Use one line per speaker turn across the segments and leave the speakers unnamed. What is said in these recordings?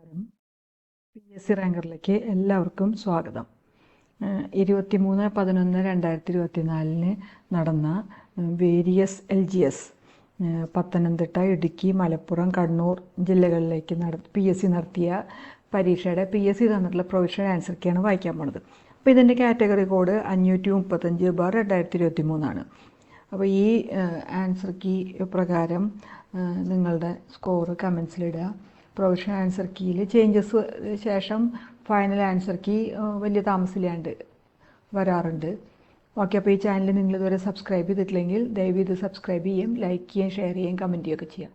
നമസ്കാരം. PSC റാങ്കറിലേക്ക് എല്ലാവർക്കും സ്വാഗതം. 23/11/2024 നടന്ന വേരിയസ് LGS പത്തനംതിട്ട, ഇടുക്കി, മലപ്പുറം, കണ്ണൂർ ജില്ലകളിലേക്ക് PSC നടത്തിയ പരീക്ഷയുടെ PSC തന്നിട്ടുള്ള പ്രൊവിഷണൽ ആൻസർ കീയാണ് വായിക്കാൻ പോണത്. അപ്പോൾ ഇതിൻ്റെ കാറ്റഗറി കോഡ് 535/2023 അപ്പോൾ ഈ ആൻസർ കീ പ്രകാരം നിങ്ങളുടെ സ്കോർ കമൻസിലിടുക. പ്രൊവിഷണൽ ആൻസർ കീയിൽ ചേഞ്ചസ് ശേഷം ഫൈനൽ ആൻസർ കീ വലിയ താമസമില്ലാണ്ട് വരാറുണ്ട്. ഓക്കെ, അപ്പോൾ ഈ ചാനൽ നിങ്ങൾ ഇതുവരെ സബ്സ്ക്രൈബ് ചെയ്തിട്ടില്ലെങ്കിൽ ദയവ് ഇത് സബ്സ്ക്രൈബ് ചെയ്യും, ലൈക്ക് ചെയ്യുകയും ഷെയർ ചെയ്യുകയും കമൻറ്റ് ചെയ്യുകയൊക്കെ ചെയ്യാം.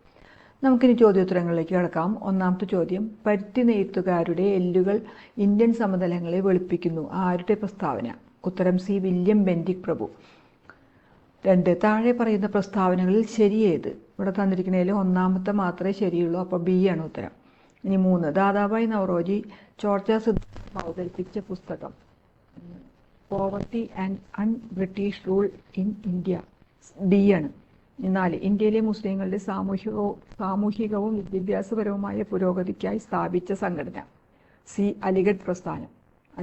നമുക്കിനി ചോദ്യോത്തരങ്ങളിലേക്ക് കിടക്കാം. ഒന്നാമത്തെ ചോദ്യം: പരുത്തി നെയ്ത്തുകാരുടെ എല്ലുകൾ ഇന്ത്യൻ സമതലങ്ങളെ വെളുപ്പിക്കുന്നു. ആരുടെ പ്രസ്താവന? ഉത്തരം സി. വില്യം ബെൻഡിക് പ്രഭു. 2. താഴെ പറയുന്ന പ്രസ്താവനകളിൽ ശരിയേത്? ഇവിടെ തന്നിരിക്കുന്നതിൽ ഒന്നാമത്തെ മാത്രമേ ശരിയുള്ളൂ, അപ്പോൾ ബി ആണ് ഉത്തരം. ഇനി 3. ദാദാഭായ് നവറോജി ചോർച്ച സിദ്ധാന്തം അവതരിപ്പിച്ച പുസ്തകം? Poverty and un British rule in India, D ആണ്. 4. ഇന്ത്യയിലെ മുസ്ലിങ്ങളുടെ സാമൂഹികവും വിദ്യാഭ്യാസപരവുമായ പുരോഗതിക്കായി സ്ഥാപിച്ച സംഘടന? സി. അലിഗഡ് പ്രസ്ഥാനം.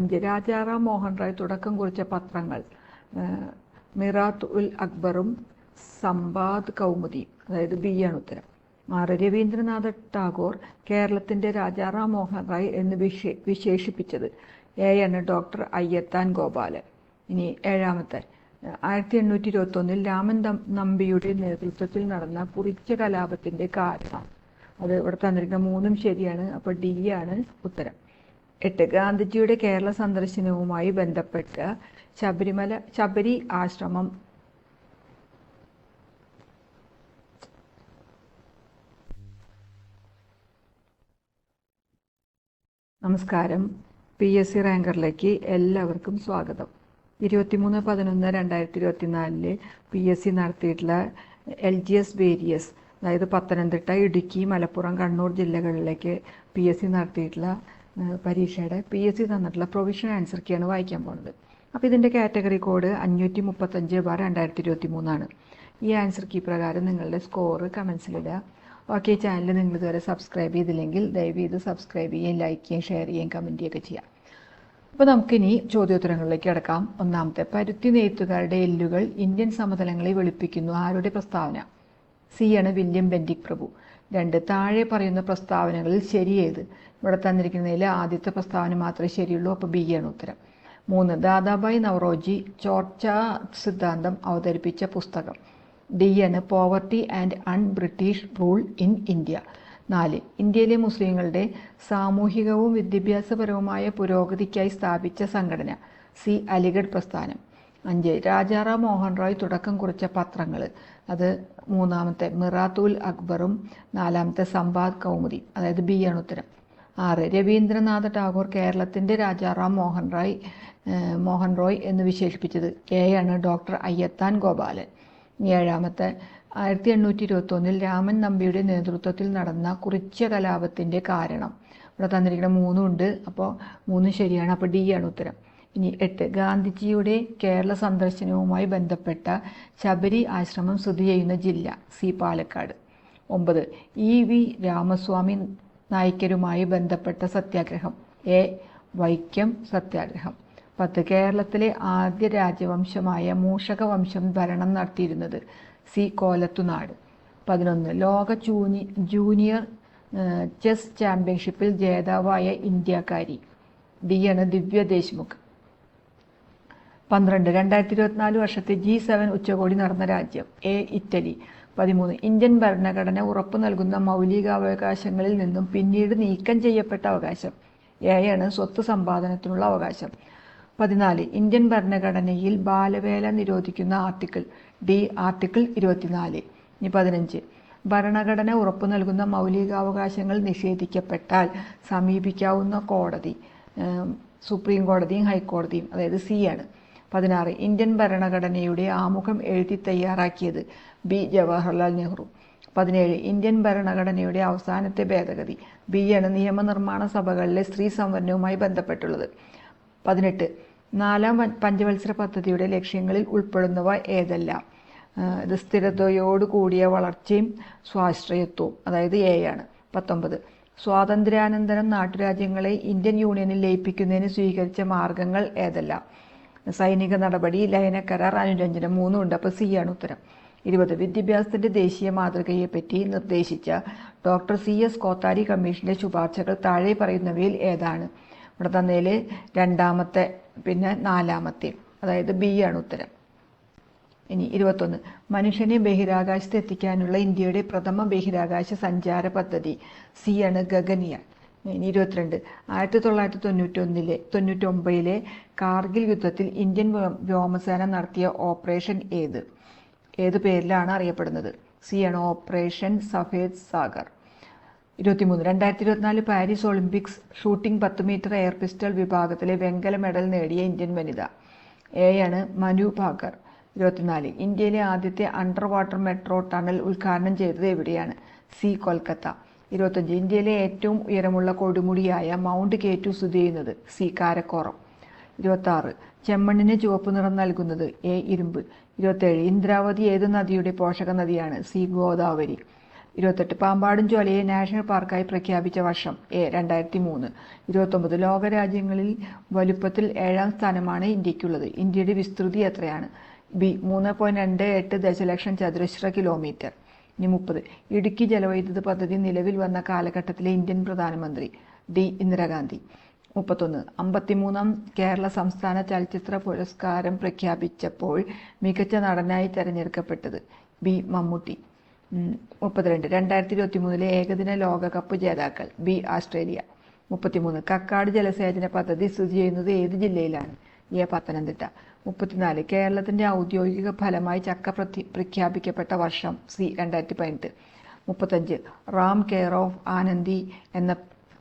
5. രാജാറാം മോഹൻ റായ് തുടക്കം കുറിച്ച പത്രങ്ങൾ? മിറാത്ത് ഉൽ അക്ബറും സമ്പാദ് കൗമുദിയും, അതായത് ബി ആണ് ഉത്തരം. 6. രവീന്ദ്രനാഥ ടാഗോർ കേരളത്തിൻ്റെ രാജാറാം മോഹൻ റായ് എന്ന് വിശേഷിപ്പിച്ചത്? എ ആണ് ഡോക്ടർ അയ്യത്താൻ ഗോപാലൻ. ഇനി 7. 1821 രാമൻ നമ്പിയുടെ നേതൃത്വത്തിൽ നടന്ന കുറിച്യ കലാപത്തിൻ്റെ കാരണം? അത് ഇവിടെ തന്നിരിക്കുന്ന 3ഉം ശരിയാണ്, അപ്പോൾ ഡി ആണ് ഉത്തരം. 8. ഗാന്ധിജിയുടെ കേരള സന്ദർശനവുമായി ബന്ധപ്പെട്ട ശബരി ആശ്രമം നമസ്കാരം. PSC റാങ്കറിലേക്ക് എല്ലാവർക്കും സ്വാഗതം. 23/11/2024 PSC നടത്തിയിട്ടുള്ള LGS വേരിയസ്, അതായത് പത്തനംതിട്ട, ഇടുക്കി, മലപ്പുറം, കണ്ണൂർ ജില്ലകളിലേക്ക് PSC നടത്തിയിട്ടുള്ള പരീക്ഷയുടെ PSC തന്നിട്ടുള്ള പ്രൊവിഷണൽ ആൻസർ കീയാണ് വായിക്കാൻ പോകുന്നത്. അപ്പോൾ ഇതിൻ്റെ കാറ്റഗറി കോഡ് 535/2023. ഈ ആൻസർ കീ പ്രകാരം നിങ്ങളുടെ സ്കോർ കമൻസിലിടുക. ഓക്കെ, ചാനൽ നിങ്ങൾ ഇതുവരെ സബ്സ്ക്രൈബ് ചെയ്തില്ലെങ്കിൽ ദയവ് ഇത് സബ്സ്ക്രൈബ് ചെയ്യുകയും ലൈക്ക് ചെയ്യുകയും ഷെയർ ചെയ്യുകയും കമൻറ്റ് ചെയ്യുകയൊക്കെ ചെയ്യാം. അപ്പോൾ നമുക്കിനി ചോദ്യോത്തരങ്ങളിലേക്ക് കിടക്കാം. ഒന്നാമത്തെ: പരുത്തി നെയ്ത്തുകാരുടെ എല്ലുകൾ ഇന്ത്യൻ സമതലങ്ങളെ വെളുപ്പിക്കുന്നു. ആരുടെ പ്രസ്താവന? സി ആണ് വില്യം ബെൻഡിക് പ്രഭു. 2. താഴെ പറയുന്ന പ്രസ്താവനകളിൽ ശരിയേത്? ഇവിടെ തന്നിരിക്കുന്നതിൽ ആദ്യത്തെ പ്രസ്താവന മാത്രമേ ശരിയുള്ളൂ, അപ്പോൾ ബി ആണ് ഉത്തരം. 3. ദാദാഭായ് നവറോജി ചോർച്ച സിദ്ധാന്തം അവതരിപ്പിച്ച പുസ്തകം? ഡി ആണ് poverty and un British rule in India. 4. ഇന്ത്യയിലെ മുസ്ലിങ്ങളുടെ സാമൂഹികവും വിദ്യാഭ്യാസപരവുമായ പുരോഗതിക്കായി സ്ഥാപിച്ച സംഘടന? സി. അലിഗഡ് പ്രസ്ഥാനം. 5. രാജാറാം മോഹൻ റായ് തുടക്കം കുറിച്ച പത്രങ്ങൾ? അത് 3. മിറാത്ത് ഉൽ അക്ബറും 4. സമ്പാദ് കൗമുദി, അതായത് ബി ആണ് ഉത്തരം. 6. രവീന്ദ്രനാഥ ടാഗോർ കേരളത്തിൻ്റെ രാജാറാം മോഹൻ റോയ് എന്ന് വിശേഷിപ്പിച്ചത്? എ ആണ് ഡോക്ടർ അയ്യത്താൻ ഗോപാലൻ. 7. 1821 രാമൻ നമ്പിയുടെ നേതൃത്വത്തിൽ നടന്ന കുറിച്യ കലാപത്തിൻ്റെ കാരണം? ഇവിടെ തന്നിരിക്കുന്ന 3ഉം ഉണ്ട്, അപ്പോൾ 3ഉം ശരിയാണ്, അപ്പോൾ ഡി ആണ് ഉത്തരം. ഇനി 8. ഗാന്ധിജിയുടെ കേരള സന്ദർശനവുമായി ബന്ധപ്പെട്ട ശബരി ആശ്രമം സ്ഥിതി ചെയ്യുന്ന ജില്ല? സി. പാലക്കാട്. 9. EV രാമസ്വാമി നായ്ക്കരുമായി ബന്ധപ്പെട്ട സത്യാഗ്രഹം? എ. വൈക്കം സത്യാഗ്രഹം. 10. കേരളത്തിലെ ആദ്യ രാജവംശമായ മൂഷക വംശം ഭരണം നടത്തിയിരുന്നത്? സി. കോലത്തുനാട്. 11. ലോക ജൂനിയർ ചെസ് ചാമ്പ്യൻഷിപ്പിൽ ജേതാവായ ഇന്ത്യക്കാരി? ഡി ആണ് ദിവ്യ ദേശ്മുഖ്. 12. 2024 വർഷത്തെ G7 ഉച്ചകോടി നടന്ന രാജ്യം? എ. ഇറ്റലി. 13. ഇന്ത്യൻ ഭരണഘടന ഉറപ്പു നൽകുന്ന മൗലികാവകാശങ്ങളിൽ നിന്നും പിന്നീട് നീക്കം ചെയ്യപ്പെട്ട അവകാശം? എ ആണ് സ്വത്ത് സമ്പാദനത്തിനുള്ള അവകാശം. 14. ഇന്ത്യൻ ഭരണഘടനയിൽ ബാലവേല നിരോധിക്കുന്ന ആർട്ടിക്കിൾ? ഡി. ആർട്ടിക്കിൾ 24. ഇനി 15. ഭരണഘടന ഉറപ്പു നൽകുന്ന മൗലികാവകാശങ്ങൾ നിഷേധിക്കപ്പെട്ടാൽ സമീപിക്കാവുന്ന കോടതി? സുപ്രീം കോടതിയും ഹൈക്കോടതിയും, അതായത് സി ആണ്. 16. ഇന്ത്യൻ ഭരണഘടനയുടെ ആമുഖം എഴുതി തയ്യാറാക്കിയത്? ബി. ജവഹർലാൽ നെഹ്റു. 17. ഇന്ത്യൻ ഭരണഘടനയുടെ അവസാനത്തെ ഭേദഗതി? ബി ആണ് നിയമനിർമ്മാണ സഭകളിലെ സ്ത്രീ സംവരണവുമായി ബന്ധപ്പെട്ടുള്ളത്. 18. 4ാം പഞ്ചവത്സര പദ്ധതിയുടെ ലക്ഷ്യങ്ങളിൽ ഉൾപ്പെടുന്നവ ഏതെല്ലാം? ഇത് സ്ഥിരതയോടുകൂടിയ വളർച്ചയും സ്വാശ്രയത്വവും, അതായത് എ ആണ്. 19. സ്വാതന്ത്ര്യാനന്തരം നാട്ടുരാജ്യങ്ങളെ ഇന്ത്യൻ യൂണിയനിൽ ലയിപ്പിക്കുന്നതിന് സ്വീകരിച്ച മാർഗങ്ങൾ ഏതെല്ലാം? സൈനിക നടപടി, ലയനക്കരാർ, അനുരഞ്ജനം. 3 ഉണ്ട്. അപ്പോൾ സി ആണ് ഉത്തരം. 20 വിദ്യാഭ്യാസത്തിന്റെ ദേശീയ മാതൃകയെപ്പറ്റി നിർദ്ദേശിച്ച ഡോക്ടർ CS കോത്താരി കമ്മീഷന്റെ ശുപാർശകൾ താഴെ പറയുന്നവയിൽ ഏതാണ്? ഇവിടെ തന്നതിൽ രണ്ടാമത്തെ പിന്നെ നാലാമത്തെ, അതായത് ബി ആണ് ഉത്തരം. ഇനി 21 മനുഷ്യനെ ബഹിരാകാശത്ത് എത്തിക്കാനുള്ള ഇന്ത്യയുടെ പ്രഥമ ബഹിരാകാശ സഞ്ചാര പദ്ധതി? സി ആണ് ഗഗൻയാൻ. ഇനി 22 1999 കാർഗിൽ യുദ്ധത്തിൽ ഇന്ത്യൻ വ്യോമസേന നടത്തിയ ഓപ്പറേഷൻ ഏത് പേരിലാണ് അറിയപ്പെടുന്നത്? സി ആണ് operation Safed Sagar. 23 2024 Paris Olympics shooting 10 metre air pistol വിഭാഗത്തിലെ വെങ്കല മെഡൽ നേടിയ ഇന്ത്യൻ വനിത? എ ആണ് മനു ഭാക്കർ. 24 ഇന്ത്യയിലെ ആദ്യത്തെ അണ്ടർ വാട്ടർ മെട്രോ ടണൽ ഉദ്ഘാടനം ചെയ്തത് എവിടെയാണ്? സി കൊൽക്കത്ത. 25 ഇന്ത്യയിലെ ഏറ്റവും ഉയരമുള്ള കൊടുമുടിയായ മൗണ്ട് K2 സ്ഥിതി ചെയ്യുന്നത്? സി കാരക്കോറം. 26 ചെമ്മണ്ണിന് ചുവപ്പ് നിറം നൽകുന്നത്? എ ഇരുമ്പ്. 27 ഇന്ദ്രാവതി ഏത് നദിയുടെ പോഷക നദിയാണ്? സി ഗോദാവരി. 28 പാമ്പാടും ചോലയെ നാഷണൽ പാർക്കായി പ്രഖ്യാപിച്ച വർഷം? എ 2003. 29 ലോകരാജ്യങ്ങളിൽ വലുപ്പത്തിൽ 7ാം സ്ഥാനമാണ് ഇന്ത്യക്കുള്ളത്. ഇന്ത്യയുടെ വിസ്തൃതി എത്രയാണ്? ബി 3.28 ദശലക്ഷം ചതുരശ്ര കിലോമീറ്റർ. ഇനി 30 ഇടുക്കി ജലവൈദ്യുത പദ്ധതി നിലവിൽ വന്ന കാലഘട്ടത്തിലെ ഇന്ത്യൻ പ്രധാനമന്ത്രി? ഡി ഇന്ദിരാഗാന്ധി. 31 53ാം കേരള സംസ്ഥാന ചലച്ചിത്ര പുരസ്കാരം പ്രഖ്യാപിച്ചപ്പോൾ മികച്ച നടനായി തെരഞ്ഞെടുക്കപ്പെട്ടത്? ബി മമ്മൂട്ടി. 32 2023 ഏകദിന ലോകകപ്പ് ജേതാക്കൾ? B Australia. 33 കക്കാട് ജലസേചന പദ്ധതി സ്ഥിതി ചെയ്യുന്നത് ഏത് ജില്ലയിലാണ്? എ പത്തനംതിട്ട. 34 കേരളത്തിന്റെ ഔദ്യോഗിക ഫലമായി ചക്ക പ്രഖ്യാപിക്കപ്പെട്ട വർഷം? C 2018. 35 Ram care of Anandi എന്ന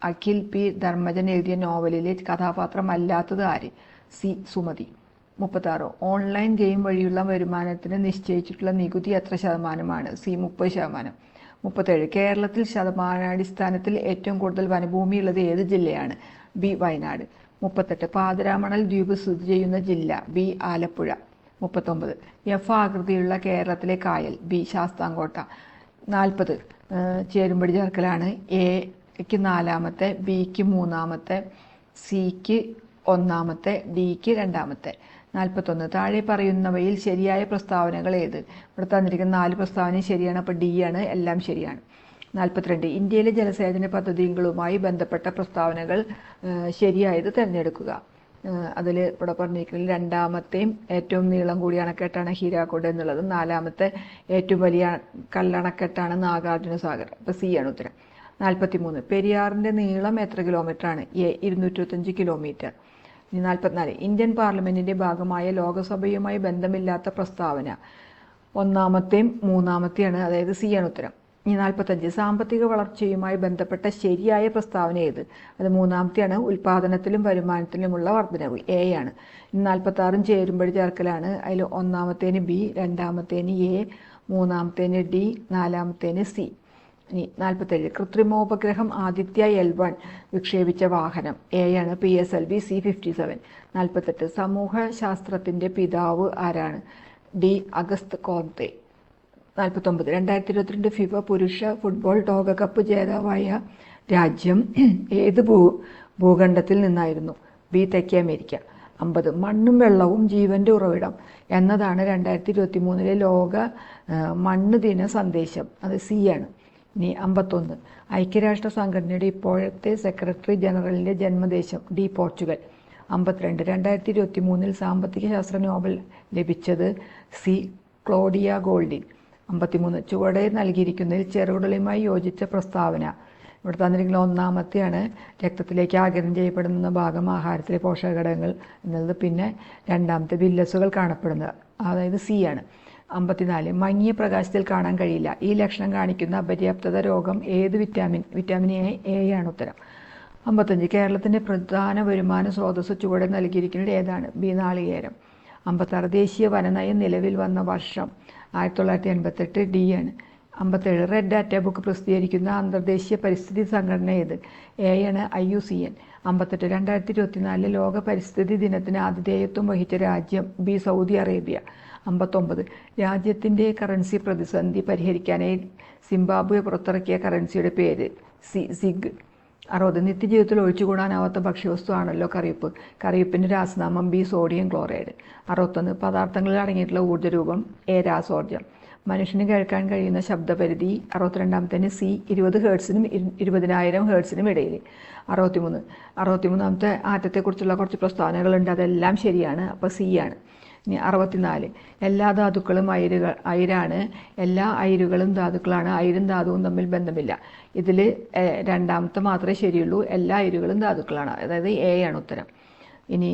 അഖിൽ പി ധർമ്മജൻ എഴുതിയ നോവലിലെ കഥാപാത്രമല്ലാത്തത് ആര്? സി സുമതി. 36 ഓൺലൈൻ ഗെയിം വഴിയുള്ള വരുമാനത്തിന് നിശ്ചയിച്ചിട്ടുള്ള നികുതി എത്ര ശതമാനമാണ്? സി 30%. 37 കേരളത്തിൽ ശതമാനാടിസ്ഥാനത്തിൽ ഏറ്റവും കൂടുതൽ വനഭൂമി ഉള്ളത് ഏത് ജില്ലയാണ്? ബി വയനാട്. 38 പാതിരാമണൽ ദ്വീപ് സ്ഥിതി ചെയ്യുന്ന ജില്ല? ബി ആലപ്പുഴ. 39 എഫ് ആകൃതിയുള്ള കേരളത്തിലെ കായൽ? ബി ശാസ്താംകോട്ട. 40 ചേരുംപടി ചേർക്കലാണ്. എക്ക് 4ാമത്തെ, ബിക്ക് 3ാമത്തെ, സിക്ക് 1ാമത്തെ, ഡിക്ക് 2ാമത്തെ. 41 താഴെ പറയുന്നവയിൽ ശരിയായ പ്രസ്താവനകൾ ഏത്? ഇവിടെ തന്നിരിക്കുന്ന 4 പ്രസ്താവനയും ശരിയാണ്. അപ്പോൾ ഡി ആണ്, എല്ലാം ശരിയാണ്. 42 ഇന്ത്യയിലെ ജലസേചന പദ്ധതികളുമായി ബന്ധപ്പെട്ട പ്രസ്താവനകൾ ശരിയായത് തിരഞ്ഞെടുക്കുക. അതിൽ ഇവിടെ പറഞ്ഞിരിക്കുന്നത് 2ാമത്തെയും ഏറ്റവും നീളം കൂടിയ അണക്കെട്ടാണ് ഹീരാക്കുഡ് എന്നുള്ളത്. 4ാമത്തെ ഏറ്റവും വലിയ കല്ലണക്കെട്ടാണ് നാഗാർജുന സാഗർ. അപ്പോൾ സി ആണ് ഉത്തരം. 43 പെരിയാറിന്റെ നീളം എത്ര കിലോമീറ്ററാണ്? A 225 kilometre. ഇനി 44 ഇന്ത്യൻ പാർലമെന്റിന്റെ ഭാഗമായ ലോകസഭയുമായി ബന്ധമില്ലാത്ത പ്രസ്താവന? 1ാമത്തെയും 3ാമത്തെയാണ്, അതായത് സി ആണ് ഉത്തരം. ഇനി 45 സാമ്പത്തിക വളർച്ചയുമായി ബന്ധപ്പെട്ട ശരിയായ പ്രസ്താവന ഏത്? അത് 3ാമത്തെയാണ്, ഉൽപാദനത്തിലും വരുമാനത്തിലുമുള്ള വർധനവ്. എ ആണ്. ഇനി 46 ചേരുംപടി ചേർക്കലാണ്. അതിൽ 1ാമത്തേന് ബി, 2ാമത്തേന് എ, 3ാമത്തേന് ഡി, 4ാമത്തേന് സി. ഇനി 47 കൃത്രിമോപഗ്രഹം ആദിത്യ L1 വിക്ഷേപിച്ച വാഹനം? എ ആണ്, PSLV C-57. 48 സമൂഹശാസ്ത്രത്തിന്റെ പിതാവ് ആരാണ്? ഡി അഗസ്ത് കോംതെ. 49 2022 ഫിഫ പുരുഷ ഫുട്ബോൾ ലോകകപ്പ് ജേതാവായ രാജ്യം ഏത് ഭൂഖണ്ഡത്തിൽ നിന്നായിരുന്നു? ബി തെക്കേ അമേരിക്ക. 50 മണ്ണും വെള്ളവും ജീവന്റെ ഉറവിടം എന്നതാണ് 2023 ലോക മണ്ണ് ദിന സന്ദേശം? അത് സി ആണ്. ഇനി 51 ഐക്യരാഷ്ട്ര സംഘടനയുടെ ഇപ്പോഴത്തെ സെക്രട്ടറി ജനറലിന്റെ ജന്മദേശം? D Portugal. 52 2023 സാമ്പത്തിക ശാസ്ത്ര നോബൽ ലഭിച്ചത്? C Claudia Goldin. 53 ചുവടെ നൽകിയിരിക്കുന്നതിൽ ചെറുകുടലുമായി യോജിച്ച പ്രസ്താവന? ഇവിടെ തന്നിരിക്കുന്ന 1ാമത്തെയാണ്, രക്തത്തിലേക്ക് ആഗിരണം ചെയ്യപ്പെടുന്ന ഭാഗം ആഹാരത്തിലെ പോഷകഘടകങ്ങൾ എന്നുള്ളത്. പിന്നെ 2ാമത്തെ വില്ലസുകൾ കാണപ്പെടുന്നത്, അതായത് സി ആണ്. 54 മങ്ങിയ പ്രകാശത്തിൽ കാണാൻ കഴിയില്ല. ഈ ലക്ഷണം കാണിക്കുന്ന അപര്യാപ്തത രോഗം ഏത് വിറ്റാമിൻ എ ആണ് ഉത്തരം. 55 കേരളത്തിന്റെ പ്രധാന വരുമാന സ്രോതസ് ചുവടെ നൽകിയിരിക്കുന്നത് ഏതാണ്? ബി നാളികേരം. 56 ദേശീയ വനനയം നിലവിൽ വന്ന വർഷം? 1988. ഡി ആണ്. 57 റെഡ് ഡാറ്റ ബുക്ക് പ്രസിദ്ധീകരിക്കുന്ന അന്തർദേശീയ പരിസ്ഥിതി സംഘടന ഏത്? എ ആണ്, IUCN. 58 2024 ലോക പരിസ്ഥിതി ദിനത്തിന് ആതിഥേയത്വം വഹിച്ച രാജ്യം? B Saudi Arabia. 59. രാജ്യത്തിൻ്റെ കറൻസി പ്രതിസന്ധി പരിഹരിക്കാനായി സിംബാബ്വെ പുറത്തിറക്കിയ കറൻസിയുടെ പേര് സിഗ്. 60. നിത്യജീവിതത്തിൽ ഒഴിച്ചുകൂടാനാവാത്ത ഭക്ഷ്യവസ്തുവാണല്ലോ കറിയുപ്പ്. കറിയുപ്പിൻ്റെ രാസനാമം ബി സോഡിയം ക്ലോറൈഡ്. 61. പദാർത്ഥങ്ങളിൽ അടങ്ങിയിട്ടുള്ള ഊർജ്ജരൂപം എ രാസോർജ്ജം. മനുഷ്യന് കേൾക്കാൻ കഴിയുന്ന ശബ്ദപരിധി 62-ാമത്തേന് സി 20 ഹേർട്സിനും 20,000 ഹേർട്സിനും ഇടയിൽ. 63. 63-ാമത്തെ ആറ്റത്തെക്കുറിച്ചുള്ള കുറച്ച് പ്രസ്താവനകളുണ്ട്, അതെല്ലാം ശരിയാണ്, അപ്പോൾ സി ആണ്. ഇനി 64. എല്ലാ ധാതുക്കളും അയിരാണ്. എല്ലാ അയിരുകളും ധാതുക്കളാണ്. അയിരും ധാതുവും തമ്മിൽ ബന്ധമില്ല. ഇതിൽ രണ്ടാമത്തെ മാത്രമേ ശരിയുള്ളൂ. എല്ലാ അയിരുകളും ധാതുക്കളാണ്, അതായത് എ ആണ് ഉത്തരം. ഇനി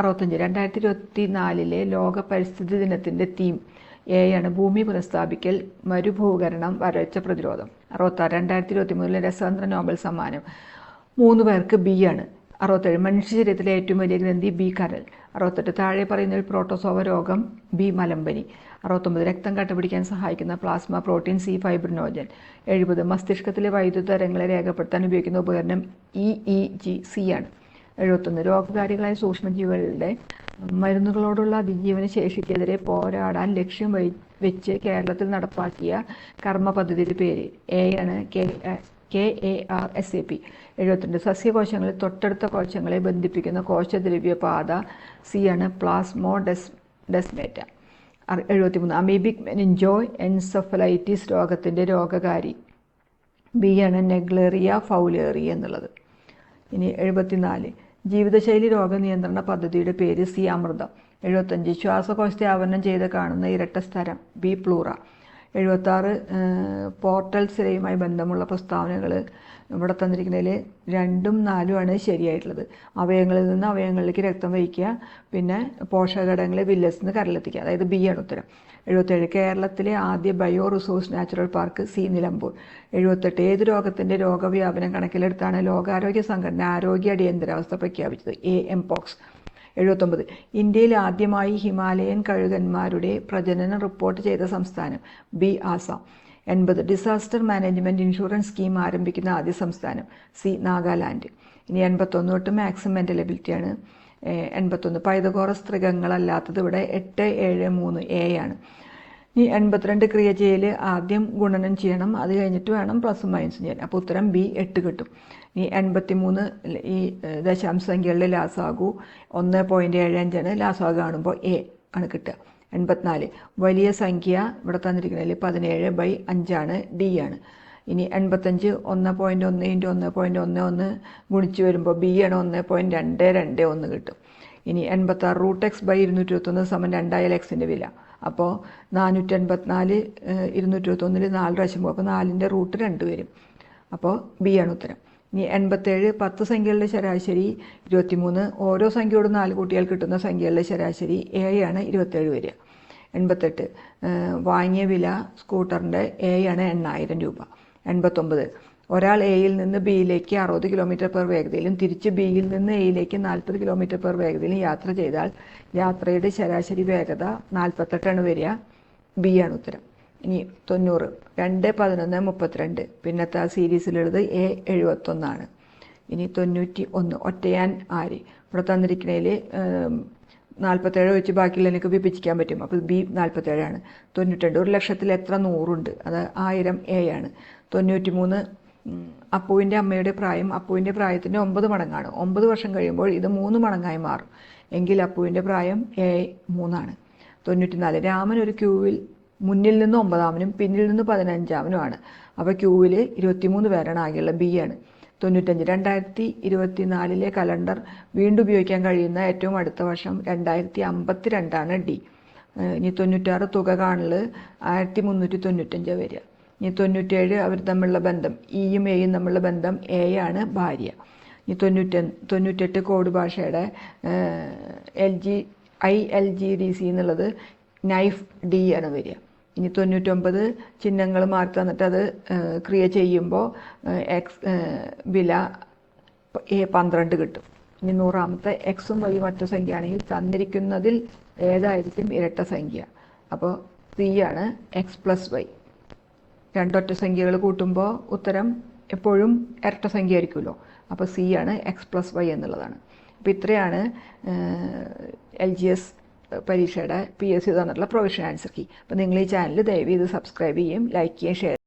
65. 2024 ലോക പരിസ്ഥിതി ദിനത്തിൻ്റെ തീം എ ആണ്, ഭൂമി പുനഃസ്ഥാപിക്കൽ, മരുഭൂകരണം, വരൾച്ച പ്രതിരോധം. 66. 2023 രസതന്ത്ര നോബൽ സമ്മാനം 3 പേർക്ക് ബി ആണ്. 67. മനുഷ്യ ശരീരത്തിലെ ഏറ്റവും വലിയ ഗ്രന്ഥി ബി കരൾ. 68. താഴെ പറയുന്നതിൽ പ്രോട്ടോസോവ രോഗം ബി മലമ്പനി. 69. രക്തം കട്ടപിടിക്കാൻ സഹായിക്കുന്ന പ്ലാസ്മ പ്രോട്ടീൻ സി ഫൈബ്രിനോജൻ. 70. മസ്തിഷ്കത്തിലെ വൈദ്യുത തരംഗങ്ങളെ രേഖപ്പെടുത്താൻ ഉപയോഗിക്കുന്ന ഉപകരണം EEG സി ആണ്. 71. രോഗകാരികളായ സൂക്ഷ്മജീവികളുടെ മരുന്നുകളോടുള്ള അതിജീവന ശേഷിക്കെതിരെ പോരാടാൻ ലക്ഷ്യം വെച്ച് കേരളത്തിൽ നടപ്പാക്കിയ കർമ്മ പദ്ധതിയുടെ പേര് എ ആണ്, KARSAP. 72. സസ്യകോശങ്ങളിൽ തൊട്ടടുത്ത കോശങ്ങളെ ബന്ധിപ്പിക്കുന്ന കോശദ്രവ്യപാത സി ആണ്, പ്ലാസ്മോഡെസ്മേറ്റ. 73. അമീബിക് മെനിഞ്ചോ എൻസെഫലൈറ്റിസ് രോഗത്തിൻ്റെ രോഗകാരി ബി ആണ്, നെഗ്ലേറിയ ഫൗലേറി എന്നുള്ളത്. ഇനി 74. ജീവിതശൈലി രോഗനിയന്ത്രണ പദ്ധതിയുടെ പേര് സി അമൃതം. 75. ശ്വാസകോശത്തെ ആവരണം ചെയ്ത് കാണുന്ന ഇരട്ട സ്ഥലം ബി പ്ലൂറ. 76. പോർട്ടൽ സിരയുമായി ബന്ധമുള്ള പ്രസ്താവനകൾ ഇവിടെ തന്നിരിക്കുന്നതിൽ 2ഉം 4ഉം ആണ് ശരിയായിട്ടുള്ളത്. അവയവങ്ങളിൽ നിന്ന് അവയവങ്ങളിലേക്ക് രക്തം വഹിക്കുക, പിന്നെ പോഷകഘടകങ്ങളെ വില്ലസിൽ നിന്ന് കരളെത്തിക്കുക, അതായത് ബി ആണ് ഉത്തരം. 77. കേരളത്തിലെ ആദ്യ bio resource natural park C Nilambur. 78. ഏത് രോഗത്തിൻ്റെ രോഗവ്യാപനം കണക്കിലെടുത്താണ് ലോകാരോഗ്യ സംഘടന ആരോഗ്യ അടിയന്തരാവസ്ഥ പ്രഖ്യാപിച്ചത് എ എംപോക്സ്. 79. ഇന്ത്യയിൽ ആദ്യമായി ഹിമാലയൻ കഴുകന്മാരുടെ പ്രജനനം റിപ്പോർട്ട് ചെയ്ത സംസ്ഥാനം B Assam. 80. Disaster management insurance scheme ആരംഭിക്കുന്ന ആദ്യ സംസ്ഥാനം സി നാഗാലാൻഡ്. ഇനി 81 തൊട്ട് മാക്സിമം മെൻ്റൽ എബിലിറ്റിയാണ്. 81. പൈതഗോറസ് ത്രികങ്ങളല്ലാത്തത് ഇവിടെ 8, 7, 3 എ ആണ്. ഇനി 82. ക്രിയ ചെയ്യൽ ആദ്യം ഗുണനം ചെയ്യണം, അത് കഴിഞ്ഞിട്ട് വേണം പ്ലസും മൈനസും ചെയ്യാൻ, അപ്പോൾ ഉത്തരം ബി 8 കിട്ടും. ഇനി 83. ഈ ദശാംശ സംഖ്യകളിലെ ലാസാഗു 1.75 ലാസാഗു കാണുമ്പോൾ എ ആണ് കിട്ടുക. 84. വലിയ സംഖ്യ ഇവിടെ തന്നിരിക്കുന്നതിൽ 17/5 ഡി ആണ്. ഇനി 85. 1.1 × 1.11 ഗുണിച്ച് വരുമ്പോൾ ബി ആണ്, 1.221 കിട്ടും. ഇനി 86. √x/221 = 2 എക്സിൻ്റെ വില. അപ്പോൾ 484 221 4 പ്രാവശ്യം പോകും, അപ്പോൾ 4ൻ്റെ റൂട്ട് 2 വരും, അപ്പോൾ ബി ആണ് ഉത്തരം. ഇനി 87. 10 സംഖ്യകളുടെ ശരാശരി 23. ഓരോ സംഖ്യയോടും 4 കൂട്ടിയാൽ കിട്ടുന്ന സംഖ്യകളുടെ ശരാശരി എ ആണ് 27 വരിക. 88. വാങ്ങിയ വില സ്കൂട്ടറിൻ്റെ എ ആണ് 8,000 രൂപ. 89. ഒരാൾ എയിൽ നിന്ന് ബിയിലേക്ക് 60 km/h വേഗതയിലും തിരിച്ച് ബിയിൽ നിന്ന് എയിലേക്ക് 40 km/h വേഗതയിലും യാത്ര ചെയ്താൽ യാത്രയുടെ ശരാശരി വേഗത 48 വരിക, ബി ആണ് ഉത്തരം. ഇനി 90. 2, 11, 32 പിന്നത്തെ ആ സീരീസിലുള്ളത് എ 71 ആണ്. ഇനി 91. ഒറ്റയാൻ ആര്? ഇവിടെ തന്നിരിക്കുന്നതിൽ 47 വെച്ച് ബാക്കിയുള്ള എനിക്ക് വിഭജിക്കാൻ പറ്റും, അപ്പോൾ ബി 47 ആണ്. 92. 1 ലക്ഷത്തിൽ എത്ര 100 ഉണ്ട്? അത് 1000 എ ആണ്. 93. അപ്പുവിൻ്റെ അമ്മയുടെ പ്രായം അപ്പുവിൻ്റെ പ്രായത്തിൻ്റെ 9 മടങ്ങാണ്. 9 വർഷം കഴിയുമ്പോൾ ഇത് 3 മടങ്ങായി മാറും, എങ്കിൽ അപ്പുവിൻ്റെ പ്രായം 3 ആണ്. 94. രാമൻ ഒരു ക്യൂവിൽ മുന്നിൽ നിന്ന് 9-ാമനും പിന്നിൽ നിന്ന് 15-ാമനുമാണ്. അപ്പോൾ ക്യൂവിൽ 23 പേരാണ് ആകെയുള്ള, ബി ആണ്. 95. 2024 കലണ്ടർ വീണ്ടും ഉപയോഗിക്കാൻ കഴിയുന്ന ഏറ്റവും അടുത്ത വർഷം 2052 ആണ്, ഡി. ഇനി 96. തുക കാണൽ 1395 വരിക. ഇനി 97. അവർ തമ്മിലുള്ള ബന്ധം ഇയും എയും തമ്മിലുള്ള ബന്ധം എ ആണ്, ഭാര്യ. ഇനി 98. കോഡ് ഭാഷയുടെ ILGDC എന്നുള്ളത് നൈഫ്, ഡി ആണ് വരിക. ഇനി 99. ചിഹ്നങ്ങൾ മാറ്റി തന്നിട്ട് അത് ക്രിയ ചെയ്യുമ്പോൾ വില A12 കിട്ടും. ഇനി 100-ാമത്തെ എക്സും വൈയും ഒറ്റ സംഖ്യയാണെങ്കിൽ തന്നിരിക്കുന്നതിൽ ഏതായിരിക്കും ഇരട്ട സംഖ്യ? അപ്പോൾ സി ആണ്, x+y. 2 ഒറ്റ സംഖ്യകൾ കൂട്ടുമ്പോൾ ഉത്തരം എപ്പോഴും ഇരട്ട സംഖ്യ ആയിരിക്കുമല്ലോ, അപ്പോൾ സി ആണ്, x+y എന്നുള്ളതാണ്. അപ്പോൾ ഇത്രയാണ് LGS പരീക്ഷയുടെ PSC തന്നിട്ടുള്ള പ്രൊവിഷൻ ആൻസർ കീ. അപ്പോൾ നിങ്ങൾ ഈ ചാനൽ ദയവ് ചെയ്ത് സബ്സ്ക്രൈബ് ചെയ്യും, ലൈക്ക് ചെയ്യുകയും ഷെയർ